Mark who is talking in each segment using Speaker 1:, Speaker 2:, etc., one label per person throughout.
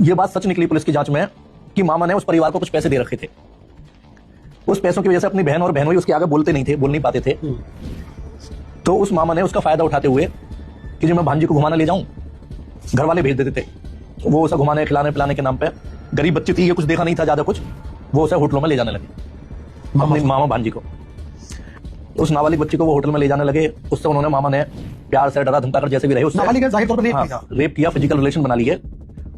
Speaker 1: ये बात सच निकली पुलिस की जांच में कि मामा ने उस परिवार को कुछ पैसे दे रखे थे। उस पैसों की वजह से अपनी बहन और बहनोई उसके आगे बोल नहीं पाते थे। तो उस मामा ने उसका फायदा उठाते हुए कि जो मैं भांजी को घुमाने ले जाऊं, घर वाले भेज देते थे। वो उसे घुमाने खिलाने पिलाने के नाम पे, गरीब बच्ची थी, ये कुछ देखा नहीं था ज्यादा कुछ, वो उसे होटलों में ले जाने लगे अपनी मामा भांजी को। उस नाबालिग बच्ची को वो होटल में ले जाने लगे। उससे उन्होंने मामा ने प्यार से डरा धमका कर जैसे भी रहे उससे रेप किया, फिजिकल रिलेशन बना लिए।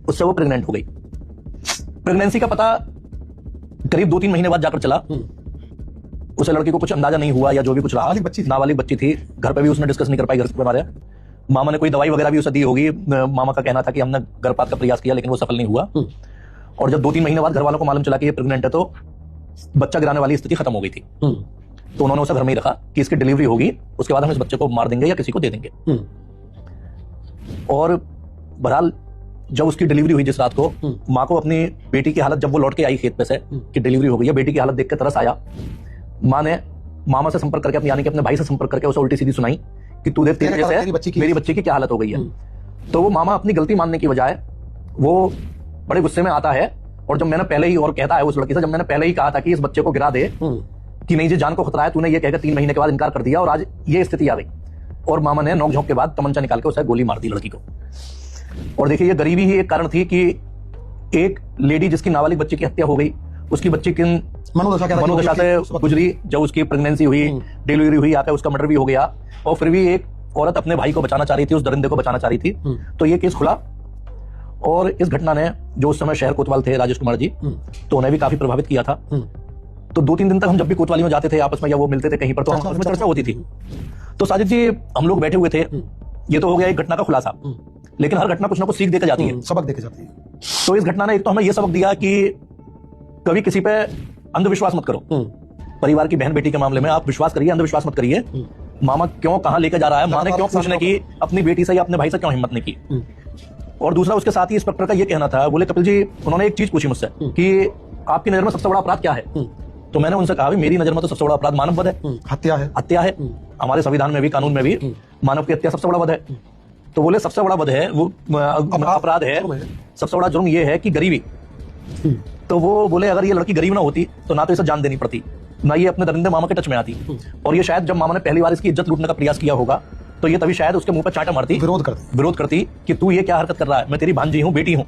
Speaker 1: उससे वो प्रेग्नेंट हो गई। प्रेगनेंसी का पता करीब 2-3 महीने बाद जाकर चला। उसे लड़की को कुछ अंदाजा नहीं हुआ या जो भी कुछ रहा। नाबालिग बच्ची थी। घर पे भी उसने डिस्कस नहीं कर पाई घर पे हमारे। मामा ने कोई दवाई वगैरह भी उसे दी होगी। मामा का कहना था कि हमने गर्भपात का प्रयास किया लेकिन वो सफल नहीं हुआ। और जब 2-3 महीने बाद घर वालों को मालूम चला कि ये प्रेग्नेंट है तो बच्चा गिराने वाली स्थिति खत्म हो गई थी। तो उन्होंने उसे घर में ही रखा कि इसकी डिलीवरी होगी, उसके बाद हम इस बच्चे को मार देंगे या किसी को दे देंगे। और बहरहाल जब उसकी डिलीवरी हुई जिस रात को, माँ को अपनी बेटी की हालत, जब वो लौट के आई खेत पे से कि डिलीवरी हो गई है, बेटी की हालत देख के तरस आया। माँ ने मामा से संपर्क करके अपने भाई से संपर्क करके उसे उल्टी सीधी सुनाई कि तू देख तेरी वजह से मेरी बच्ची की क्या हालत हो गई है। तो वो मामा अपनी गलती मानने की बजाय वो बड़े गुस्से में आता है और जब मैंने पहले ही, और कहता है उस लड़की से, जब मैंने पहले ही कहा था कि इस बच्चे को गिरा दे कि नहीं जी जान को खतरा है, तूने ये कहकर 3 महीने के बाद इनकार कर दिया और आज ये स्थिति आ गई। और मामा ने नोक झोंक के बाद तमंचा निकाल के उसे गोली मार दी लड़की को। और देखिए ये गरीबी ही एक कारण थी कि एक लेडी जिसकी नाबालिग बच्ची की हत्या हो गई, उसकी बच्ची किन मनोदशा से गुजरी, जब उसकी प्रेगनेंसी हुई, डिलीवरी हुई, आकर उसका मर्डर भी हो गया। और फिर भी एक औरत अपने भाई को बचाना चाह रही थी, उस दरिंदे को बचाना चाह रही थी। तो ये केस खुला और इस घटना ने, जो उस समय शहर कोतवाल थे राजेश कुमार जी, तो उन्हें भी काफी प्रभावित किया था। तो 2-3 दिन तक हम जब भी कोतवाली में जाते थे आपस में या वो मिलते थे कहीं पर, तो हम उसमें चर्चा होती थी। तो साजिद जी हम लोग बैठे हुए थे, ये तो हो गया एक घटना का खुलासा, लेकिन हर घटना कुछ ना कुछ सीख देकर जाती है,
Speaker 2: सबक देकर जाती है।
Speaker 1: तो इस घटना ने एक तो हमें यह सबक दिया कि कभी किसी पे अंधविश्वास मत करो। परिवार की बहन बेटी के मामले में आप विश्वास करिए, अंधविश्वास मत करिए। मामा क्यों कहां लेके जा रहा है, माँ ने क्यों पूछने की अपनी बेटी से या अपने भाई से क्यों हिम्मत नहीं की। और दूसरा उसके साथ ही इंस्पेक्टर का ये कहना था, बोले कपिल जी, उन्होंने एक चीज पूछी मुझसे कि आपकी नजर में सबसे बड़ा अपराध क्या है। तो मैंने उनसे कहा मेरी नजर में तो सबसे बड़ा अपराध मानव वध है, हत्या है। हमारे संविधान में भी, कानून में भी मानव की हत्या सबसे बड़ा वध है। तो बोले सबसे बड़ा वध है, वो अपराध है, सबसे बड़ा जुर्म ये है कि गरीबी। तो वो बोले अगर ये लड़की गरीब ना होती तो ना तो इसे जान देनी पड़ती, ना ये अपने दरिंदे मामा के टच में आती। और ये शायद जब मामा ने पहली बार इसकी इज्जत लूटने का प्रयास किया होगा तो ये तभी शायद उसके मुंह पर चांटा मारती, विरोध करती कि तू ये क्या हरकत कर रहा है, मैं तेरी भांजी हूं, बेटी हूं।